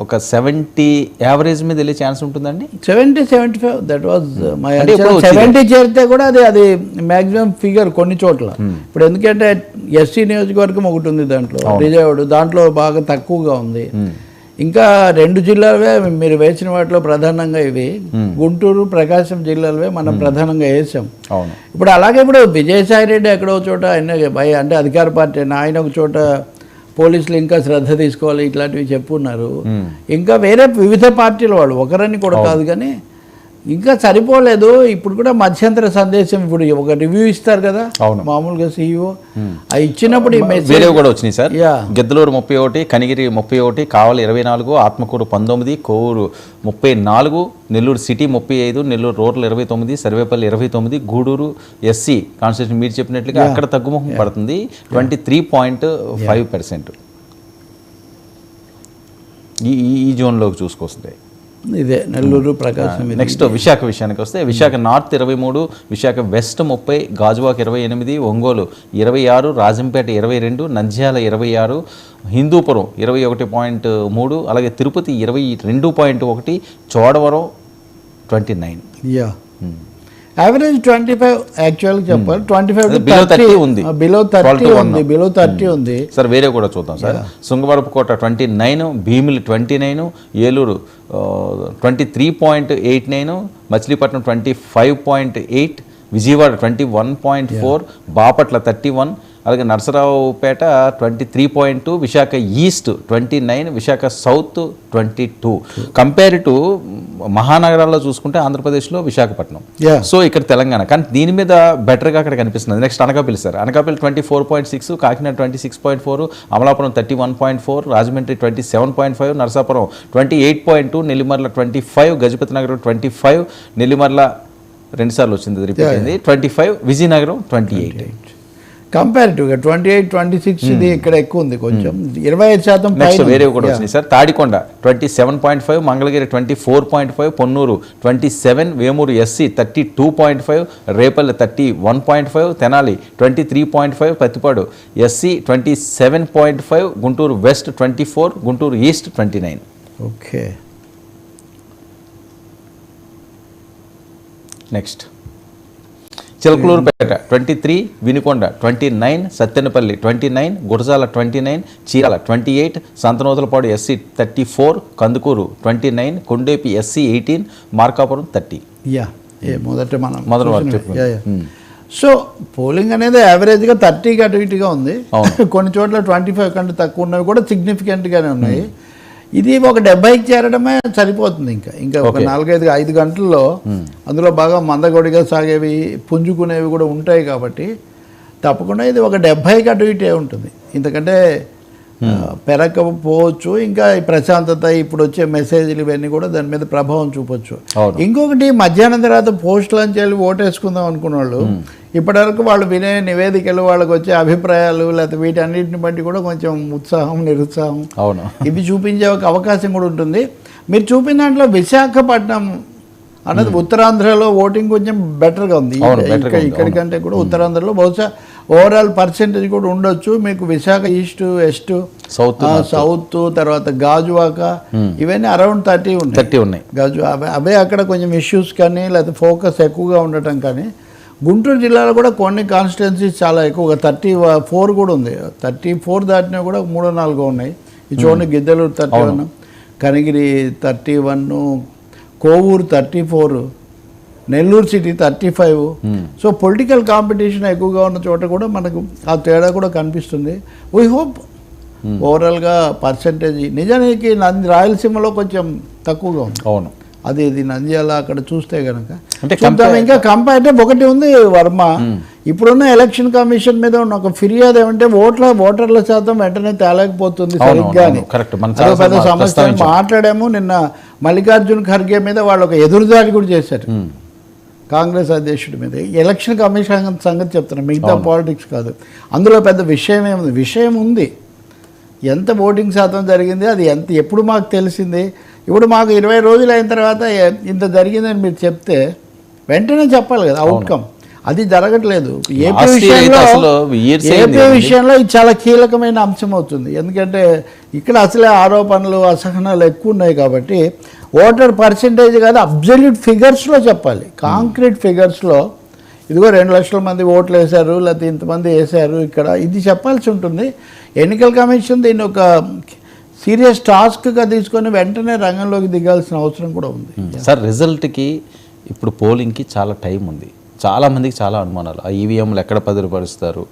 ఒక 70 యావరేజ్ మీద వెళ్ళే ఛాన్స్ ఉంటుందండి. 70-75 దట్ వాజ్ మై 70 చేరితే కూడా అది మ్యాక్సిమం ఫిగర్ కొన్ని చోట్ల. ఇప్పుడు ఎందుకంటే ఎస్సీ నియోజకవర్గం ఒకటి ఉంది దాంట్లో, రిజర్వ్డ్, దాంట్లో బాగా తక్కువగా ఉంది. ఇంకా 2 జిల్లాలవే మీరు వేసిన వాటిలో ప్రధానంగా ఇవి గుంటూరు, ప్రకాశం జిల్లాలవే మనం ప్రధానంగా వేసాం. ఇప్పుడు అలాగే ఇప్పుడు విజయసాయి రెడ్డి ఎక్కడో చోట అంటే అధికార పార్టీ ఆయన ఒక చోట పోలీసులు ఇంకా శ్రద్ధ తీసుకోవాలి ఇట్లాంటివి చెప్పున్నారు. ఇంకా వేరే వివిధ పార్టీల వాళ్ళు ఒకరని కూడా కాదు కానీ ఇంకా సరిపోలేదు. ఇప్పుడు కూడా మధ్యంతర సందేశం ఇప్పుడు ఒక రివ్యూ ఇస్తారు కదా మామూలుగా CEO, అది ఇచ్చినప్పుడు వేరే కూడా వచ్చినాయి sir. Giddalur 31, Kanigiri 31, Kavali 24, Atmakur 19, Kovur 34, Nellore city 35, Nellore rural 29, Sarvepalli 29, Gudur SC constitution మీరు చెప్పినట్లుగా అక్కడ తగ్గుముఖం పడుతుంది 23.5%. ఈ జోన్లోకి చూసుకొస్తుంది ఇదే నెల్లూరు, ప్రకాశం. నెక్స్ట్ విశాఖ విషయానికి వస్తే విశాఖ నార్త్ 23, విశాఖ వెస్ట్ 30, గాజువాక 28, ఒంగోలు 26, రాజంపేట 22, నంద్యాల 26, హిందూపురం 21.3, అలాగే తిరుపతి 22.1, చోడవరం 29. యావరేజ్ 25 యాక్చువల్గా చెప్పాలి. 25 బిలో 30 ఉంది సార్. వేరే కూడా చూద్దాం సార్. శృంగవరపుకోట 29, భీమిలి 29, ఏలూరు 23.89, మచిలీపట్నం 25.8, విజయవాడ 21.4, బాపట్ల 31, అలాగే Narasaraopet 23.2, Visakha east 29, Visakha south 22. Compare to మహానగరాల్లో చూసుకుంటే ఆంధ్రప్రదేశ్లో విశాఖపట్నం, సో ఇక్కడ తెలంగాణ, కానీ దీని మీద బెటర్గా అక్కడ కనిపిస్తుంది. Next Anakapalli sir. Anakapalli 24.6, Kakinada 26.4, Amalapuram 31.4, Rajahmundry 27.5, Narasapuram 28.2, Nellimarla 25, Gajapathinagaram 25, Nellimarla 2 సార్లు వచ్చింది రిపీట్ అయింది 25, విజయనగరం 28. కంపారిటివ్గా 28-26 ఇది ఇక్కడ ఎక్కువ ఉంది కొంచెం 25%. వేరే కూడా వచ్చినాయి sir. Tadikonda 27.5, Mangalagiri 24.5, Ponnur 27, Vemuru SC 32.5, Repalle 31.5, Tenali 23.5, Pattipadu SC 27.5, Guntur west 24, Guntur east 29. Okay. Next Chilakaluripet 23, Vinukonda 29, Sattenapalle 29, Gurajala 29, Chirala 28, Santhanuthalapadu SC 34, Kandukur 29, Kondapi SC 18, Markapuram 30. So polling అనేది యావరేజ్గా 30కి అటు ఇటుగా ఉంది. కొన్ని చోట్ల 25 కంటే తక్కువ ఉన్నవి కూడా సిగ్నిఫికెంట్గానే ఉన్నాయి. ఇది ఒక 70కి చేరడమే సరిపోతుంది. ఇంకా ఒక 4-5 గంటల్లో అందులో బాగా మందగొడిగా సాగేవి, పుంజుకునేవి కూడా ఉంటాయి కాబట్టి తప్పకుండా ఇది ఒక 70కి అటు ఇటే ఉంటుంది. ఇంతకంటే పెరగకపోవచ్చు. ఇంకా ఈ ప్రశాంతత, ఇప్పుడు వచ్చే మెసేజ్లు ఇవన్నీ కూడా దాని మీద ప్రభావం చూపొచ్చు. ఇంకొకటి, మధ్యాహ్నం తర్వాత పోస్టులని చెప్పి ఓటేసుకుందాం అనుకున్న వాళ్ళు ఇప్పటివరకు వాళ్ళు వినే నివేదికలు, వాళ్ళకి వచ్చే అభిప్రాయాలు, లేకపోతే వీటన్నిటిని బట్టి కూడా కొంచెం ఉత్సాహం, నిరుత్సాహం ఇవి చూపించే ఒక అవకాశం కూడా ఉంటుంది. మీరు చూపిన దాంట్లో విశాఖపట్నం అన్నది ఉత్తరాంధ్రలో ఓటింగ్ కొంచెం బెటర్గా ఉంది. ఇక్కడికంటే కూడా ఉత్తరాంధ్రలో బహుశా ఓవరాల్ పర్సెంటేజ్ కూడా ఉండొచ్చు. మీకు విశాఖ ఈస్ట్, వెస్ట్, సౌత్, తర్వాత గాజువాక ఇవన్నీ అరౌండ్ 30 ఉన్నాయి. అవే అక్కడ కొంచెం ఇష్యూస్ కానీ లేకపోతే ఫోకస్ ఎక్కువగా ఉండటం కానీ. గుంటూరు జిల్లాలో కూడా కొన్ని కాన్స్టిట్యున్సీస్ చాలా ఎక్కువగా 34 కూడా ఉంది. 34 దాటినా కూడా 3-4 ఉన్నాయి. ఈ చూడండి, Giddalur 31, Kanigiri 31, Kovur 34, Nellore city 35. So political competition ఎక్కువగా ఉన్న చోట కూడా మనకు ఆ తేడా కూడా కనిపిస్తుంది. వీ హోప్ ఓవరాల్గా పర్సంటేజ్ నిజానికి రాయలసీమలో కొంచెం తక్కువగా ఉంది. అవును, అది ఇది నంద్యాల అక్కడ చూస్తే కనుక చూద్దాం. ఇంకా కంపేర్ ఒకటి ఉంది వర్మ, ఇప్పుడున్న ఎలక్షన్ కమిషన్ మీద ఉన్న ఒక ఫిర్యాదు ఏమంటే ఓటర్ల శాతం వెంటనే తేలేకపోతుంది సరిగ్గా. పెద్ద సమస్య మాట్లాడాము. నిన్న మల్లికార్జున్ ఖర్గే మీద వాళ్ళు ఒక ఎదురుదాడి కూడా చేశారు కాంగ్రెస్ అధ్యక్షుడి మీద. ఎలక్షన్ కమిషన్ సంగతి చెప్తున్నా, మిగతా పాలిటిక్స్ కాదు. అందులో పెద్ద విషయం ఏముంది? విషయం ఉంది. ఎంత ఓటింగ్ శాతం జరిగింది, అది ఎప్పుడు మాకు తెలిసింది. ఇప్పుడు మాకు 20 రోజులు అయిన తర్వాత ఇంత జరిగిందని మీరు చెప్తే వెంటనే చెప్పాలి కదా అవుట్కమ్. అది జరగట్లేదు. ఏపీ Last year అయితే అసలు years అయింది కదండి. విషయంలో ఇది చాలా కీలకమైన అంశం అవుతుంది. ఎందుకంటే ఇక్కడ అసలే ఆరోపణలు అసహనాలు ఎక్కువ ఉన్నాయి కాబట్టి ఓటర్ పర్సంటేజ్ కాదు, అబ్జల్యూట్ ఫిగర్స్లో చెప్పాలి. కాంక్రీట్ ఫిగర్స్లో ఇదిగో 2 లక్షల మంది ఓట్లు వేశారు, లేకపోతే ఇంతమంది వేశారు ఇక్కడ, ఇది చెప్పాల్సి ఉంటుంది. ఎన్నికల కమిషన్ దీన్ని ఒక సీరియస్ టాస్క్గా తీసుకొని వెంటనే రంగంలోకి దిగాల్సిన అవసరం కూడా ఉంది. సార్ రిజల్ట్కి ఇప్పుడు పోలింగ్కి చాలా టైం ఉంది. చాలామందికి చాలా అనుమానాలు, ఆ ఈవీఎంలు ఎక్కడ భద్రపరుస్తారు,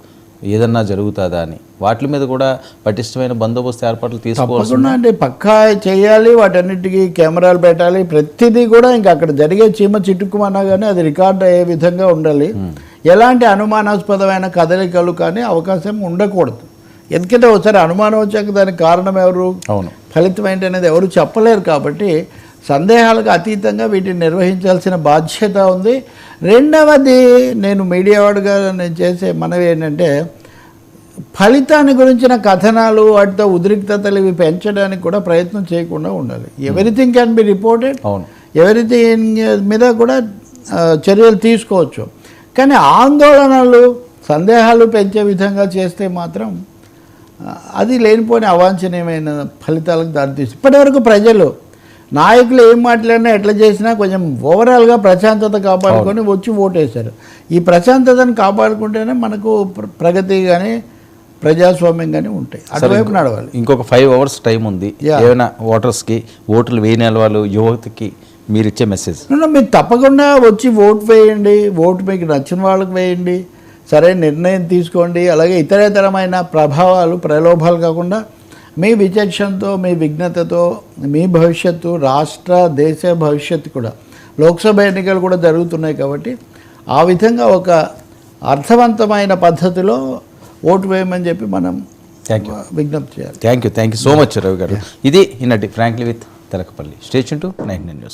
ఏదన్నా జరుగుతుందా అని, వాటి మీద కూడా పటిష్టమైన బందోబస్తు ఏర్పాట్లు తీసుకోవాల్సి తప్పకుండా అండి, పక్కా చేయాలి. వాటన్నిటికీ కెమెరాలు పెట్టాలి. ప్రతిదీ కూడా ఇంకా అక్కడ జరిగే చీమ చిట్టుకుమన్నా కానీ అది రికార్డ్ అయ్యే విధంగా ఉండాలి. ఎలాంటి అనుమానాస్పదమైన కదలికలు కానీ అవకాశం ఉండకూడదు. ఎందుకంటే ఒకసారి అనుమానం వచ్చాక దానికి కారణం ఎవరు, అవును, ఫలితం ఏంటి అనేది ఎవరు చెప్పలేరు. కాబట్టి సందేహాలకు అతీతంగా వీటిని నిర్వహించాల్సిన బాధ్యత ఉంది. రెండవది, నేను మీడియా వాడుగా నేను చేసే మనవి ఏంటంటే, ఫలితాన్ని గురించిన కథనాలు వాటితో ఉద్రిక్తతలు ఇవి పెంచడానికి కూడా ప్రయత్నం చేయకుండా ఉండాలి. ఎవ్రీథింగ్ క్యాన్ బి రిపోర్టెడ్, అవును, ఎవరిథింగ్ మీద కూడా చర్యలు తీసుకోవచ్చు. కానీ ఆందోళనలు సందేహాలు పెంచే విధంగా చేస్తే మాత్రం అది లేనిపోని అవాంఛనీయమైన ఫలితాలకు దారితీస్తుంది. ఇప్పటివరకు ప్రజలు నాయకులు ఏం మాట్లాడినా ఎట్లా చేసినా కొంచెం ఓవరాల్గా ప్రశాంతత కాపాడుకొని వచ్చి ఓటేశారు. ఈ ప్రశాంతతను కాపాడుకుంటేనే మనకు ప్రగతి కానీ ప్రజాస్వామ్యం కానీ ఉంటాయి. అటువైపు నడవాలి. ఇంకొక 5 hours టైం ఉంది. ఏమైనా ఓటర్స్కి, ఓట్లు వేయని వాళ్ళు, యువతకి మీరు ఇచ్చే మెసేజ్? మీరు తప్పకుండా వచ్చి ఓటు వేయండి. ఓటు మీకు నచ్చిన వాళ్ళకి వేయండి. సరైన నిర్ణయం తీసుకోండి. అలాగే ఇతరేతరమైన ప్రభావాలు, ప్రలోభాలు కాకుండా మీ విచక్షణతో, మీ విఘ్నతతో మీ భవిష్యత్తు, రాష్ట్ర దేశ భవిష్యత్తు కూడా, లోక్సభ ఎన్నికలు కూడా జరుగుతున్నాయి కాబట్టి ఆ విధంగా ఒక అర్థవంతమైన పద్ధతిలో ఓటు వేయమని చెప్పి మనం విజ్ఞప్తి చేయాలి. Thank you so much Ravi గారు. ఇది ఈనాటి frankly with Telakapalli. Stay tune to 99 news.